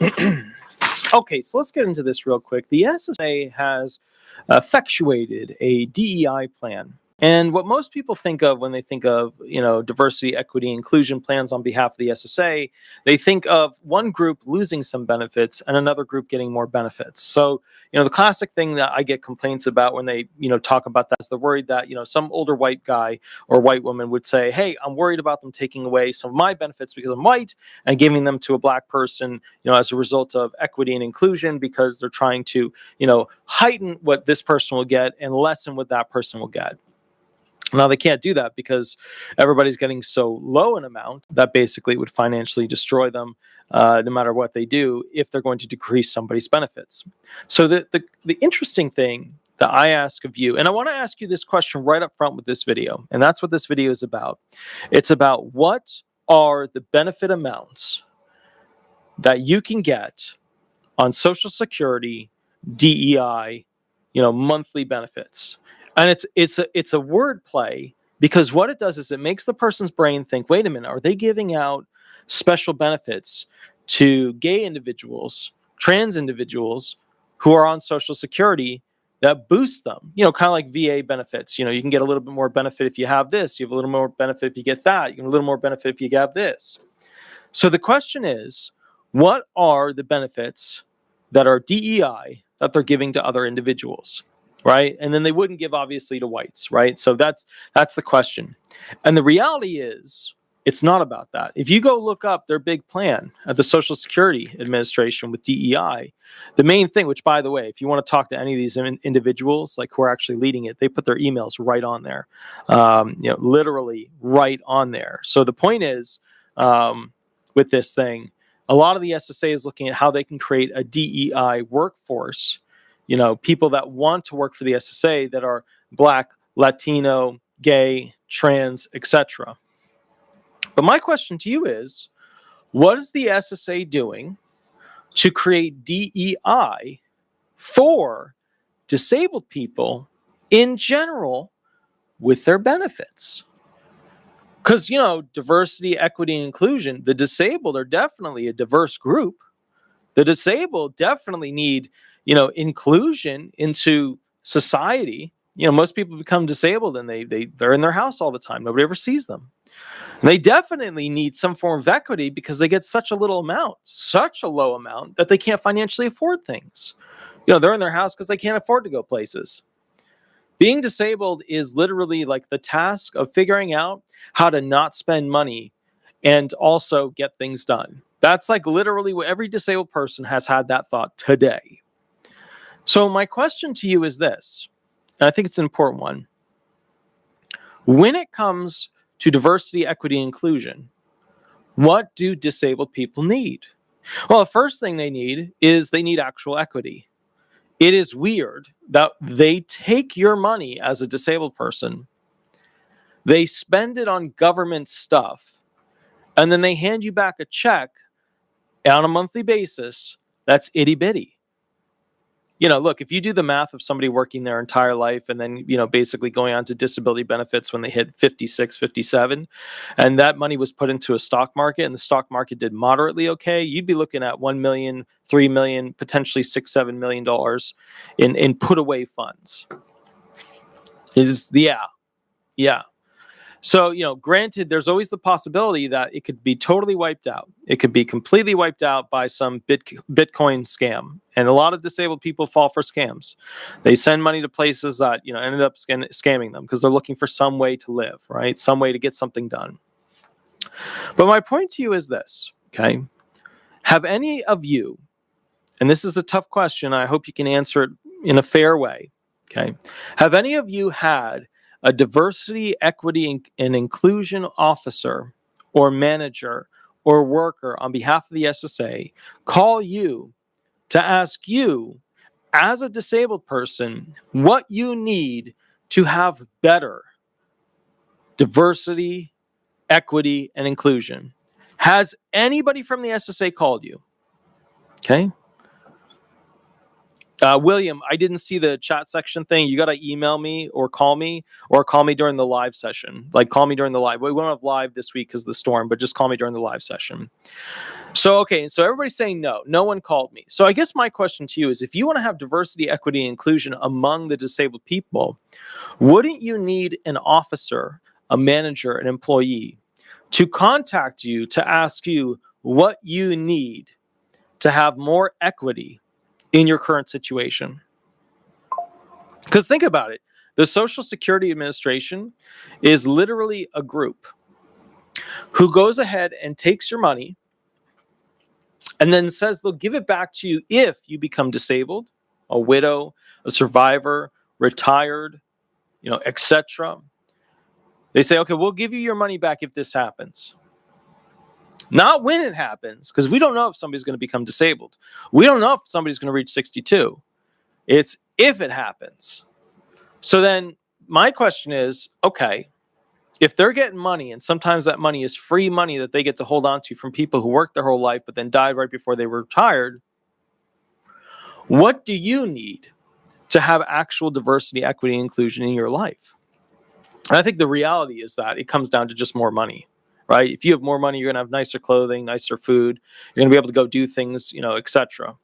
Okay, so let's get into this real quick. The SSA has effectuated a DEI plan. And what most people think of when they think of, diversity, equity, inclusion plans on behalf of the SSA, they think of one group losing some benefits and another group getting more benefits. So, the classic thing that I get complaints about when they, talk about that is they're worried that, some older white guy or white woman would say, hey, I'm worried about them taking away some of my benefits because I'm white and giving them to a black person, as a result of equity and inclusion because they're trying to, heighten what this person will get and lessen what that person will get. Now, they can't do that because everybody's getting so low an amount that basically would financially destroy them no matter what they do if they're going to decrease somebody's benefits. So the interesting thing that I ask of you, and I want to ask you this question right up front with this video, and that's what this video is about. It's about what are the benefit amounts that you can get on Social Security, DEI, monthly benefits. And it's a word play because what it does is it makes the person's brain think, wait a minute, are they giving out special benefits to gay individuals, trans individuals who are on Social Security that boost them? Kind of like VA benefits. You can get a little bit more benefit if you have this. You have a little more benefit if you get that. You get a little more benefit if you have this. So the question is, what are the benefits that are DEI that they're giving to other individuals? Right? And then they wouldn't give obviously to whites, right? So that's the question. And the reality is it's not about that. If you go look up their big plan at the Social Security Administration with DEI, the main thing, which by the way, if you want to talk to any of these individuals like who are actually leading it, they put their emails right on there, literally right on there. So the point is with this thing, a lot of the SSA is looking at how they can create a DEI workforce. People that want to work for the SSA that are Black, Latino, gay, trans, etc. But my question to you is, what is the SSA doing to create DEI for disabled people in general with their benefits? Because, diversity, equity, and inclusion, the disabled are definitely a diverse group. The disabled definitely need inclusion into society. Most people become disabled and they're in their house all the time. Nobody ever sees them. And they definitely need some form of equity because they get such a little amount, such a low amount that they can't financially afford things. They're in their house because they can't afford to go places. Being disabled is literally like the task of figuring out how to not spend money and also get things done. That's like literally what every disabled person has had that thought today. So my question to you is this, and I think it's an important one. When it comes to diversity, equity, and inclusion, what do disabled people need? Well, the first thing they need is they need actual equity. It is weird that they take your money as a disabled person, they spend it on government stuff, and then they hand you back a check on a monthly basis that's itty bitty. Look, if you do the math of somebody working their entire life and then, basically going on to disability benefits when they hit 56, 57, and that money was put into a stock market and the stock market did moderately okay, you'd be looking at $1 million, $3 million, potentially $6, $7 million in put away funds. Yeah. So, granted, there's always the possibility that it could be totally wiped out. It could be completely wiped out by some Bitcoin scam. And a lot of disabled people fall for scams. They send money to places that, ended up scamming them because they're looking for some way to live, right? Some way to get something done. But my point to you is this, okay? Have any of you, and this is a tough question, I hope you can answer it in a fair way, okay? Have any of you had a diversity, equity, and inclusion officer or manager or worker on behalf of the SSA call you to ask you, as a disabled person, what you need to have better diversity, equity, and inclusion? Has anybody from the SSA called you? Okay. William, I didn't see the chat section thing. You got to email me or call me during the live session. Like, call me during the live. We won't have live this week because of the storm, but just call me during the live session. So everybody's saying no. No one called me. So I guess my question to you is, if you want to have diversity, equity, and inclusion among the disabled people, wouldn't you need an officer, a manager, an employee to contact you to ask you what you need to have more equity in your current situation? Because think about it. The Social Security Administration is literally a group who goes ahead and takes your money and then says they'll give it back to you if you become disabled, a widow, a survivor, retired, etc. They say, okay, we'll give you your money back if this happens. Not when it happens, because we don't know if somebody's going to become disabled. We don't know if somebody's going to reach 62. It's if it happens. So then my question is, okay, if they're getting money, and sometimes that money is free money that they get to hold on to from people who worked their whole life but then died right before they were retired, what do you need to have actual diversity, equity, and inclusion in your life? And I think the reality is that it comes down to just more money, right? If you have more money, you're going to have nicer clothing, nicer food. You're going to be able to go do things, etc.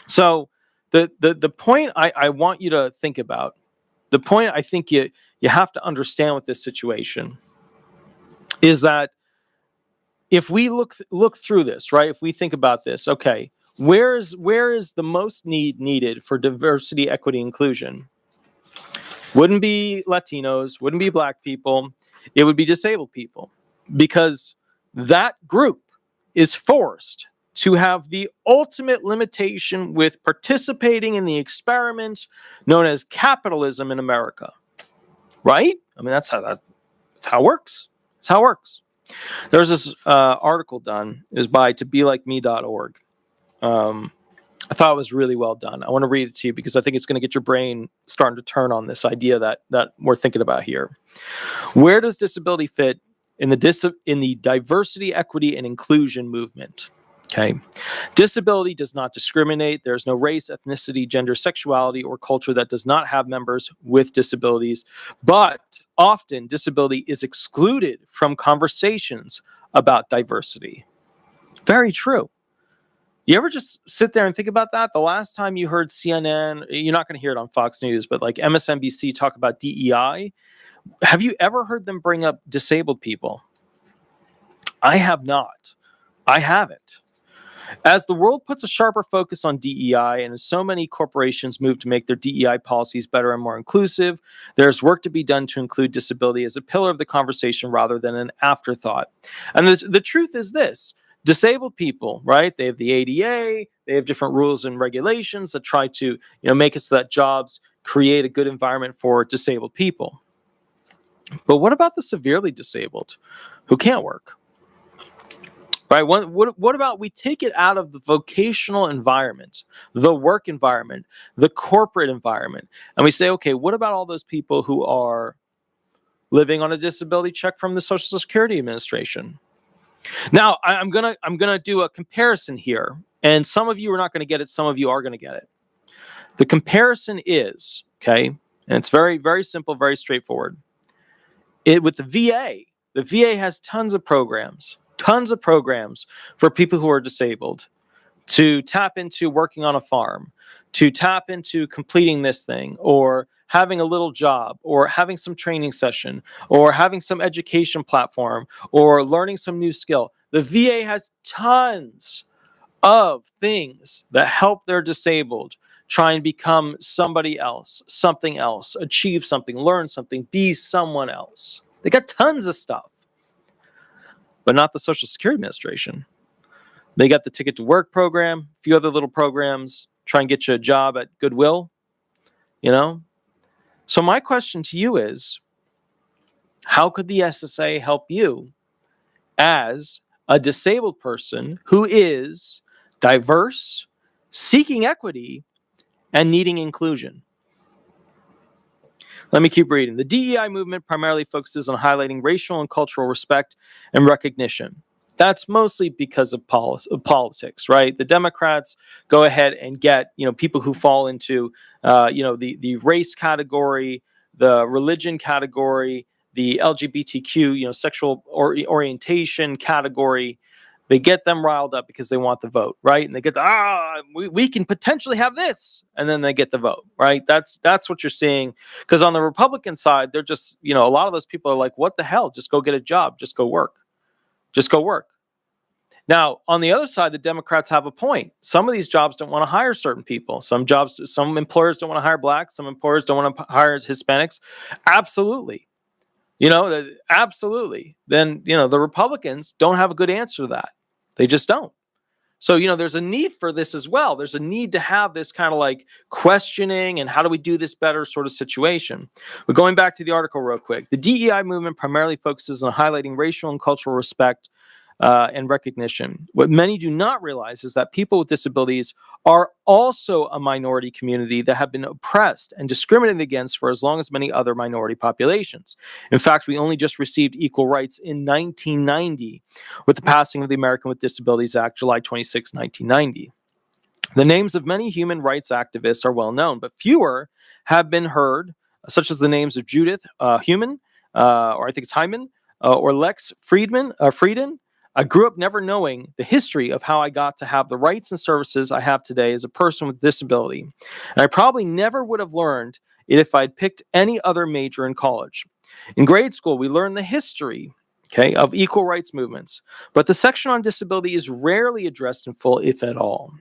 So the point I want you to think about, the point I think you have to understand with this situation is that if we look through this, right? If we think about this, okay, where is the most needed for diversity, equity, inclusion? Wouldn't be Latinos, wouldn't be Black people, it would be disabled people, because that group is forced to have the ultimate limitation with participating in the experiment known as capitalism in America. Right? I mean, that's how it works. That's how it works. There's this article done. It was by tobelikeme.org. I thought it was really well done. I want to read it to you because I think it's going to get your brain starting to turn on this idea that we're thinking about here. Where does disability fit in the diversity, equity, and inclusion movement? Okay. Disability does not discriminate. There's no race, ethnicity, gender, sexuality, or culture that does not have members with disabilities. But often disability is excluded from conversations about diversity. Very true. You ever just sit there and think about that? The last time you heard CNN, you're not going to hear it on Fox News, but like MSNBC talk about DEI, have you ever heard them bring up disabled people? I have not. I haven't. As the world puts a sharper focus on DEI and as so many corporations move to make their DEI policies better and more inclusive, there's work to be done to include disability as a pillar of the conversation rather than an afterthought. And the truth is this. Disabled people, right? They have the ADA, they have different rules and regulations that try to, make it so that jobs create a good environment for disabled people. But what about the severely disabled who can't work? Right? What about we take it out of the vocational environment, the work environment, the corporate environment, and we say, okay, what about all those people who are living on a disability check from the Social Security Administration? Now, I'm gonna do a comparison here, and some of you are not going to get it, some of you are going to get it. The comparison is, okay, and it's very, very simple, very straightforward. With the VA has tons of programs for people who are disabled to tap into working on a farm, to tap into completing this thing, or having a little job, or having some training session, or having some education platform, or learning some new skill. The VA has tons of things that help their disabled try and become somebody else, something else, achieve something, learn something, be someone else. They got tons of stuff, but not the Social Security Administration. They got the Ticket to Work program, a few other little programs, try and get you a job at Goodwill, So my question to you is, how could the SSA help you as a disabled person who is diverse, seeking equity, and needing inclusion? Let me keep reading. The DEI movement primarily focuses on highlighting racial and cultural respect and recognition. That's mostly because of politics, right? The Democrats go ahead and get, people who fall into, the race category, the religion category, the LGBTQ, sexual orientation category. They get them riled up because they want the vote, right? And they get we can potentially have this, and then they get the vote, right? That's what you're seeing. Because on the Republican side, they're just, a lot of those people are like, what the hell? Just go get a job. Just go work. Just go work. Now, on the other side, the Democrats have a point. Some of these jobs don't want to hire certain people. Some employers don't want to hire blacks. Some employers don't want to hire Hispanics. Absolutely. Absolutely. Then, the Republicans don't have a good answer to that. They just don't. So, there's a need for this as well. There's a need to have this kind of like questioning and how do we do this better sort of situation. But going back to the article real quick, the DEI movement primarily focuses on highlighting racial and cultural respect and recognition. What many do not realize is that people with disabilities are also a minority community that have been oppressed and discriminated against for as long as many other minority populations. In fact, we only just received equal rights in 1990 with the passing of the American with Disabilities Act, July 26, 1990. The names of many human rights activists are well known, but fewer have been heard, such as the names of Judith Heumann, or I think it's Hyman, or Lex Frieden. I grew up never knowing the history of how I got to have the rights and services I have today as a person with disability. And I probably never would have learned it if I'd picked any other major in college. In grade school, we learned the history, of equal rights movements, but the section on disability is rarely addressed in full, if at all.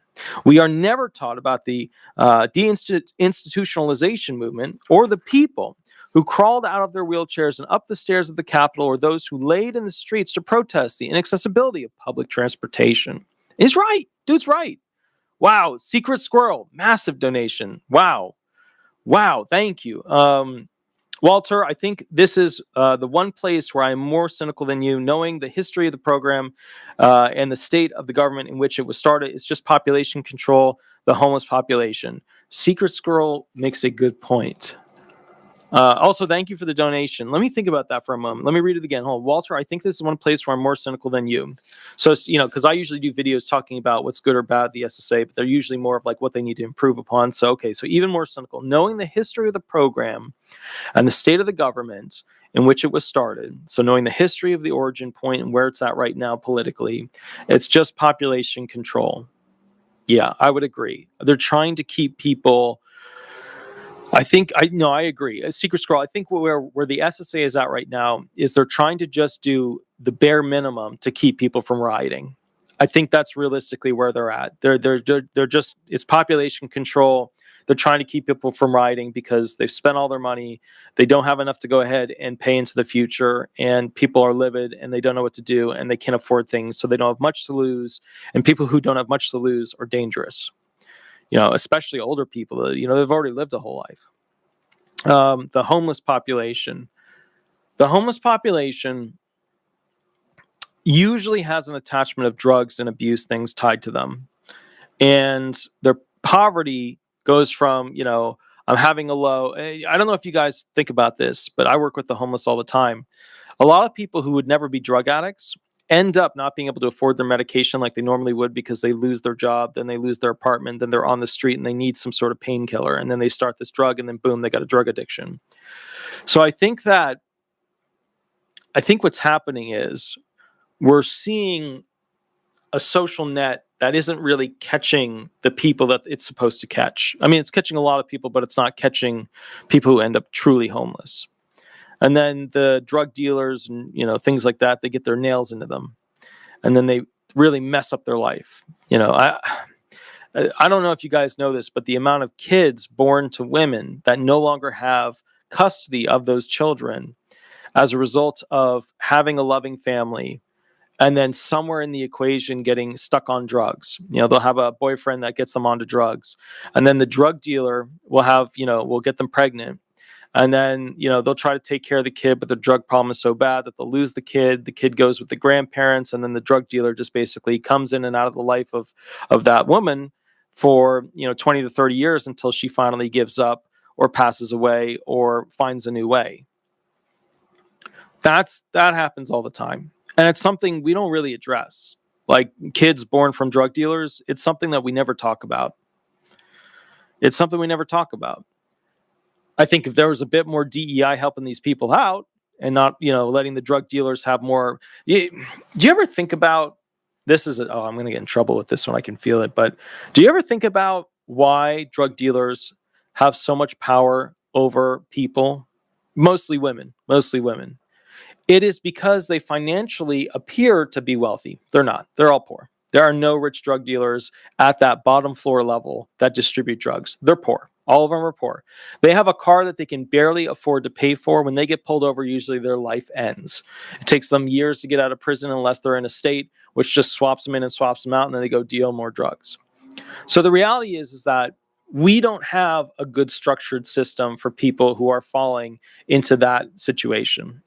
We are never taught about the deinstitutionalization movement or the people who crawled out of their wheelchairs and up the stairs of the Capitol, or those who laid in the streets to protest the inaccessibility of public transportation. He's right. Dude's right. Wow. Secret Squirrel. Massive donation. Wow. Thank you. Walter, I think this is the one place where I am more cynical than you, knowing the history of the program and the state of the government in which it was started. It's just population control, the homeless population. Secret Squirrel makes a good point. Also, thank you for the donation. Let me think about that for a moment. Let me read it again. Hold on. Walter, I think this is one place where I'm more cynical than you. So, because I usually do videos talking about what's good or bad the SSA, but they're usually more of like what they need to improve upon. So, so even more cynical. Knowing the history of the program and the state of the government in which it was started, so knowing the history of the origin point and where it's at right now politically, it's just population control. Yeah, I would agree. They're trying to keep people... I agree. Secret Scroll, I think where the SSA is at right now is they're trying to just do the bare minimum to keep people from rioting. I think that's realistically where they're at. They're just, it's population control. They're trying to keep people from rioting because they've spent all their money. They don't have enough to go ahead and pay into the future, and people are livid and they don't know what to do and they can't afford things. So they don't have much to lose. And people who don't have much to lose are dangerous. Especially older people, they've already lived a whole life. The homeless population usually has an attachment of drugs and abuse things tied to them. And their poverty goes from, I'm having a low, I don't know if you guys think about this, but I work with the homeless all the time. A lot of people who would never be drug addicts end up not being able to afford their medication like they normally would because they lose their job, then they lose their apartment, then they're on the street and they need some sort of painkiller, and then they start this drug and then boom, they got a drug addiction. So I think what's happening is we're seeing a social net that isn't really catching the people that it's supposed to catch. I mean, it's catching a lot of people, but it's not catching people who end up truly homeless. And then the drug dealers and, things like that, they get their nails into them. And then they really mess up their life. I don't know if you guys know this, but the amount of kids born to women that no longer have custody of those children as a result of having a loving family and then somewhere in the equation getting stuck on drugs. They'll have a boyfriend that gets them onto drugs. And then the drug dealer will get them pregnant. And then, they'll try to take care of the kid, but the drug problem is so bad that they'll lose the kid. The kid goes with the grandparents, and then the drug dealer just basically comes in and out of the life of that woman for, 20 to 30 years until she finally gives up or passes away or finds a new way. That happens all the time. And it's something we don't really address. Like kids born from drug dealers, it's something that we never talk about. I think if there was a bit more DEI helping these people out and not, letting the drug dealers have more. Do you ever think about this is, oh, I'm going to get in trouble with this one. I can feel it. But do you ever think about why drug dealers have so much power over people? Mostly women. It is because they financially appear to be wealthy. They're not. They're all poor. There are no rich drug dealers at that bottom floor level that distribute drugs. They're poor. All of them are poor. They have a car that they can barely afford to pay for. When they get pulled over, usually their life ends. It takes them years to get out of prison unless they're in a state which just swaps them in and swaps them out, and then they go deal more drugs. So the reality is that we don't have a good structured system for people who are falling into that situation.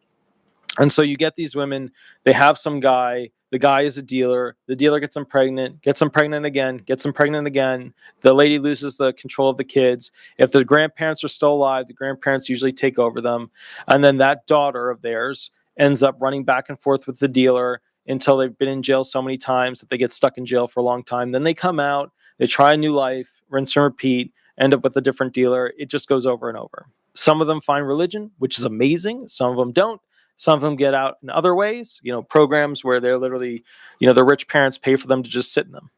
And so you get these women, they have some guy, the guy is a dealer, the dealer gets them pregnant again, gets them pregnant again. The lady loses the control of the kids. If the grandparents are still alive, the grandparents usually take over them. And then that daughter of theirs ends up running back and forth with the dealer until they've been in jail so many times that they get stuck in jail for a long time. Then they come out, they try a new life, rinse and repeat, end up with a different dealer. It just goes over and over. Some of them find religion, which is amazing. Some of them don't. Some of them get out in other ways, programs where they're literally, their rich parents pay for them to just sit in them.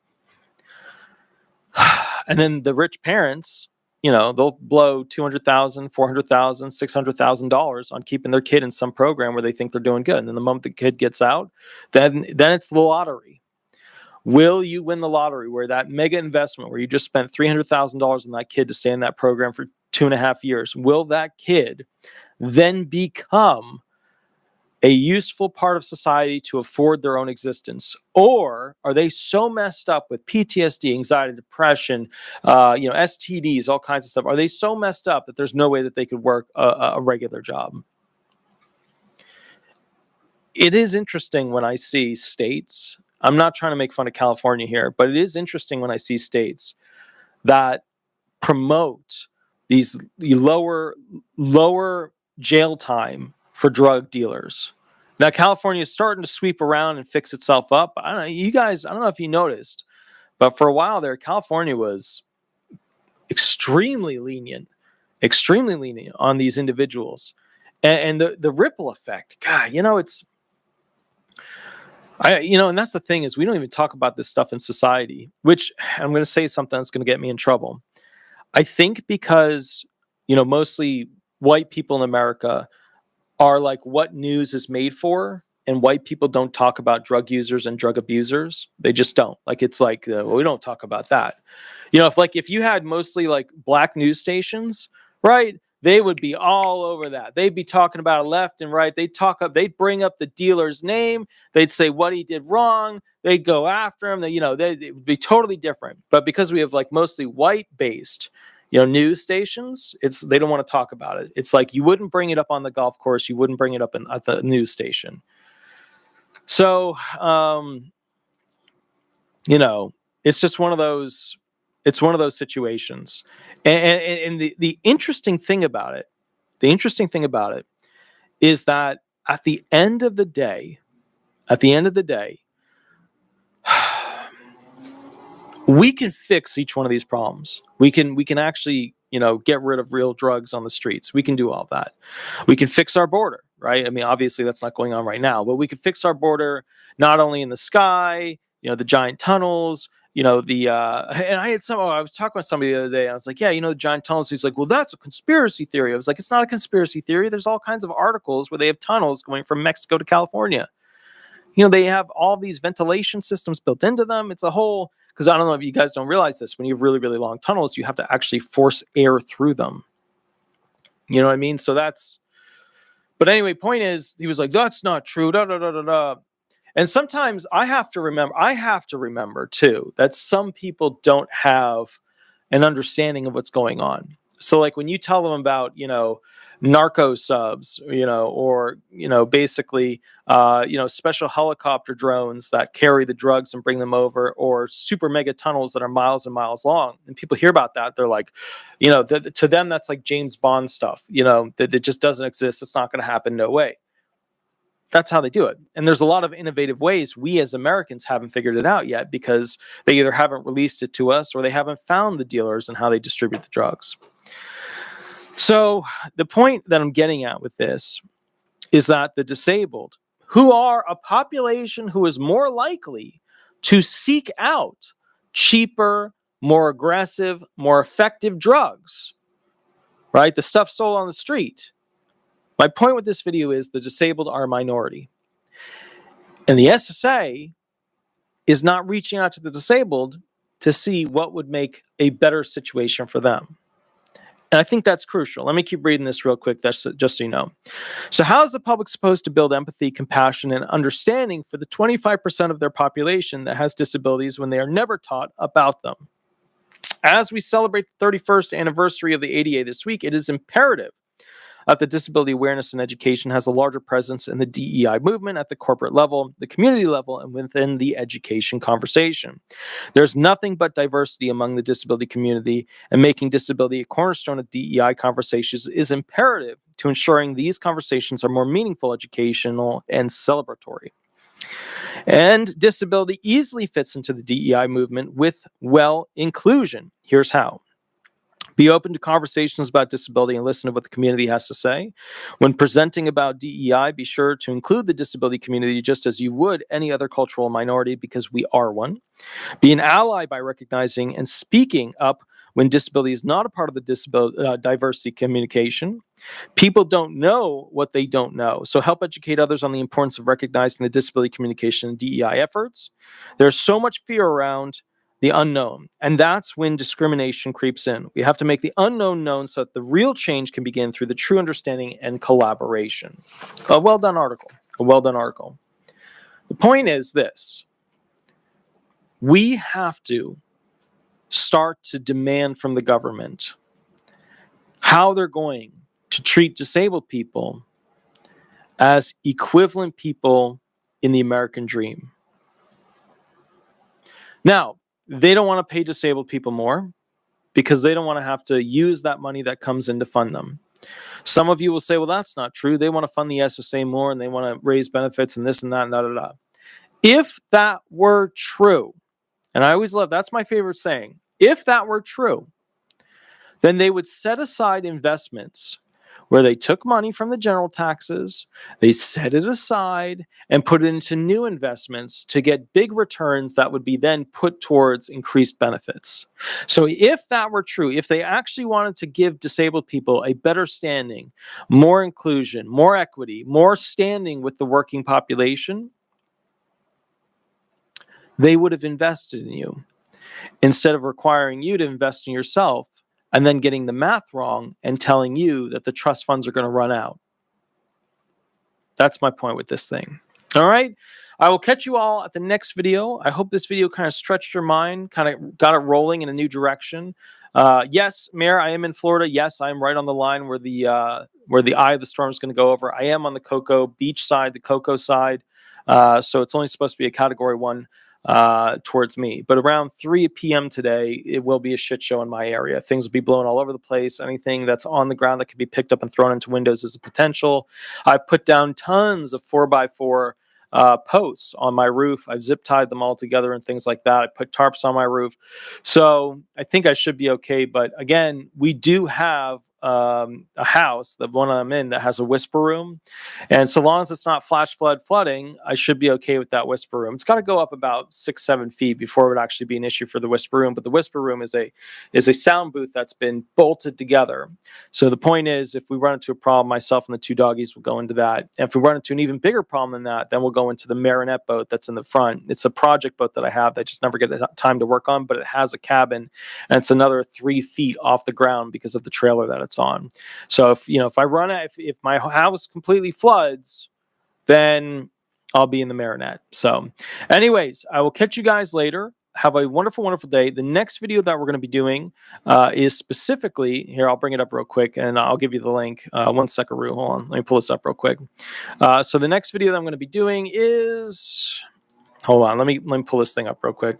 And then the rich parents, they'll blow $200,000, $400,000, $600,000 on keeping their kid in some program where they think they're doing good. And then the moment the kid gets out, then it's the lottery. Will you win the lottery where that mega investment where you just spent $300,000 on that kid to stay in that program for 2.5 years? Will that kid then become a useful part of society to afford their own existence? Or are they so messed up with PTSD, anxiety, depression, STDs, all kinds of stuff? Are they so messed up that there's no way that they could work a regular job? It is interesting when I see states, I'm not trying to make fun of California here, but it is interesting when I see states that promote these lower jail time for drug dealers. Now, California is starting to sweep around and fix itself up. I don't know, you guys, I don't know if you noticed, but for a while there, California was extremely lenient on these individuals. And the ripple effect, God, and that's the thing is we don't even talk about this stuff in society, which I'm going to say something that's going to get me in trouble. I think because, mostly white people in America are like what news is made for, and white people don't talk about drug users and drug abusers. They just don't. Like, it's like, we don't talk about that. If you had mostly like black news stations, right, they would be all over that. They'd be talking about it left and right. They'd bring up the dealer's name. They'd say what he did wrong. They'd go after him. It would be totally different. But because we have like mostly white based news stations, they don't want to talk about it. It's like you wouldn't bring it up on the golf course. You wouldn't bring it up at the news station. So, it's just one of those. It's one of those situations. And the interesting thing about it, is that at the end of the day, we can fix each one of these problems. We can actually, get rid of real drugs on the streets. We can do all that. We can fix our border, right? I mean, obviously that's not going on right now, but we can fix our border not only in the sky, the giant tunnels, and I was talking with somebody the other day, and I was like, yeah, the giant tunnels. He's like, well, that's a conspiracy theory. I was like, it's not a conspiracy theory. There's all kinds of articles where they have tunnels going from Mexico to California. They have all these ventilation systems built into them. It's a whole, because I don't know if you guys don't realize this, when you have really, really long tunnels, you have to actually force air through them. You know what I mean? But anyway, point is, he was like, that's not true. Da, da, da, da, da. And sometimes I have to remember too, that some people don't have an understanding of what's going on. So like when you tell them about, narco subs, or, basically, special helicopter drones that carry the drugs and bring them over, or super mega tunnels that are miles and miles long. And people hear about that. They're like, to them, that's like James Bond stuff, that it just doesn't exist. It's not going to happen. No way. That's how they do it. And there's a lot of innovative ways. We as Americans haven't figured it out yet because they either haven't released it to us or they haven't found the dealers and how they distribute the drugs. So the point that I'm getting at with this is that the disabled, who are a population who is more likely to seek out cheaper, more aggressive, more effective drugs, right? The stuff sold on the street. My point with this video is the disabled are a minority. And the SSA is not reaching out to the disabled to see what would make a better situation for them. And I think that's crucial. Let me keep reading this real quick, just so you know. So how is the public supposed to build empathy, compassion, and understanding for the 25% of their population that has disabilities when they are never taught about them? As we celebrate the 31st anniversary of the ADA this week, it is imperative that the disability awareness and education has a larger presence in the DEI movement at the corporate level, the community level, and within the education conversation. There's nothing but diversity among the disability community, and making disability a cornerstone of DEI conversations is imperative to ensuring these conversations are more meaningful, educational, and celebratory. And disability easily fits into the DEI movement with, well, inclusion. Here's how. Be open to conversations about disability and listen to what the community has to say. When presenting about DEI, be sure to include the disability community just as you would any other cultural minority, because we are one. Be an ally by recognizing and speaking up when disability is not a part of the diversity communication. People don't know what they don't know, so help educate others on the importance of recognizing the disability communication and DEI efforts. There's so much fear around the unknown, and that's when discrimination creeps in. We have to make the unknown known so that the real change can begin through the true understanding and collaboration. A well done article. A well done article. The point is this: we have to start to demand from the government how they're going to treat disabled people as equivalent people in the American dream. Now, they don't want to pay disabled people more because they don't want to have to use that money that comes in to fund them. Some of you will say, well, that's not true. They want to fund the SSA more and they want to raise benefits and this and that and da-da-da. If that were true, and I always love, that's my favorite saying, if that were true, then they would set aside investments where they took money from the general taxes, they set it aside and put it into new investments to get big returns that would be then put towards increased benefits. So if that were true, if they actually wanted to give disabled people a better standing, more inclusion, more equity, more standing with the working population, they would have invested in you instead of requiring you to invest in yourself and then getting the math wrong and telling you that the trust funds are going to run out. That's my point with this thing. All right. I will catch you all at the next video. I hope this video kind of stretched your mind, kind of got it rolling in a new direction. Yes, Mayor, I am in Florida. Yes, I'm right on the line where the eye of the storm is going to go over. I am on the Cocoa Beach side, the Cocoa side. So it's only supposed to be a Category 1 towards me. But around 3 p.m. today, it will be a shit show in my area. Things will be blown all over the place. Anything that's on the ground that could be picked up and thrown into windows is a potential. I've put down tons of 4x4 posts on my roof. I've zip tied them all together and things like that. I put tarps on my roof. So I think I should be okay. But again, we do have a house, the one I'm in, that has a whisper room. And so long as it's not flash flooding, I should be okay with that whisper room. It's got to go up about 6-7 feet before it would actually be an issue for the whisper room. But the whisper room is a sound booth that's been bolted together. So the point is, if we run into a problem, myself and the 2 doggies will go into that. And if we run into an even bigger problem than that, then we'll go into the Marinette boat that's in the front. It's a project boat that I have that I just never get time to work on, but it has a cabin and it's another 3 feet off the ground because of the trailer that it's on. So if I run it, if my house completely floods, then I'll be in the Marinette. So anyways, I will catch you guys later. Have a wonderful, wonderful day. The next video that we're going to be doing is specifically, here, I'll bring it up real quick and I'll give you the link. 1 second, Rue. Hold on. Let me pull this up real quick. So the next video that I'm going to be doing is... Hold on, let me pull this thing up real quick.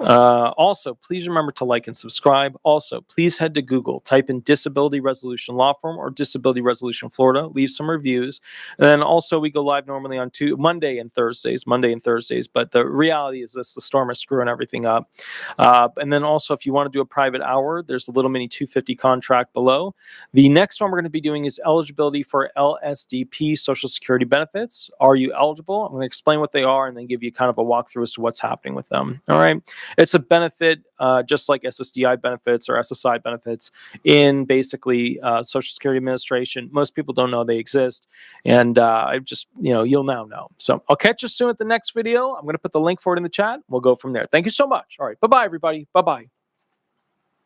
Also, please remember to like and subscribe. Also, please head to Google, type in Disability Resolution Law Firm or Disability Resolution Florida, leave some reviews. And then also we go live normally on Monday and Thursdays. But the reality is this, the storm is screwing everything up. And then also, if you want to do a private hour, there's a little mini 250 contract below. The next one we're going to be doing is eligibility for LSDP Social Security benefits. Are you eligible? I'm going to explain what they are and then give you kind of of a walkthrough as to what's happening with them. All right. It's a benefit, just like SSDI benefits or SSI benefits in basically Social Security Administration. Most people don't know they exist. And I just, you'll now know. So I'll catch you soon at the next video. I'm going to put the link for it in the chat. We'll go from there. Thank you so much. All right. Bye-bye, everybody. Bye-bye.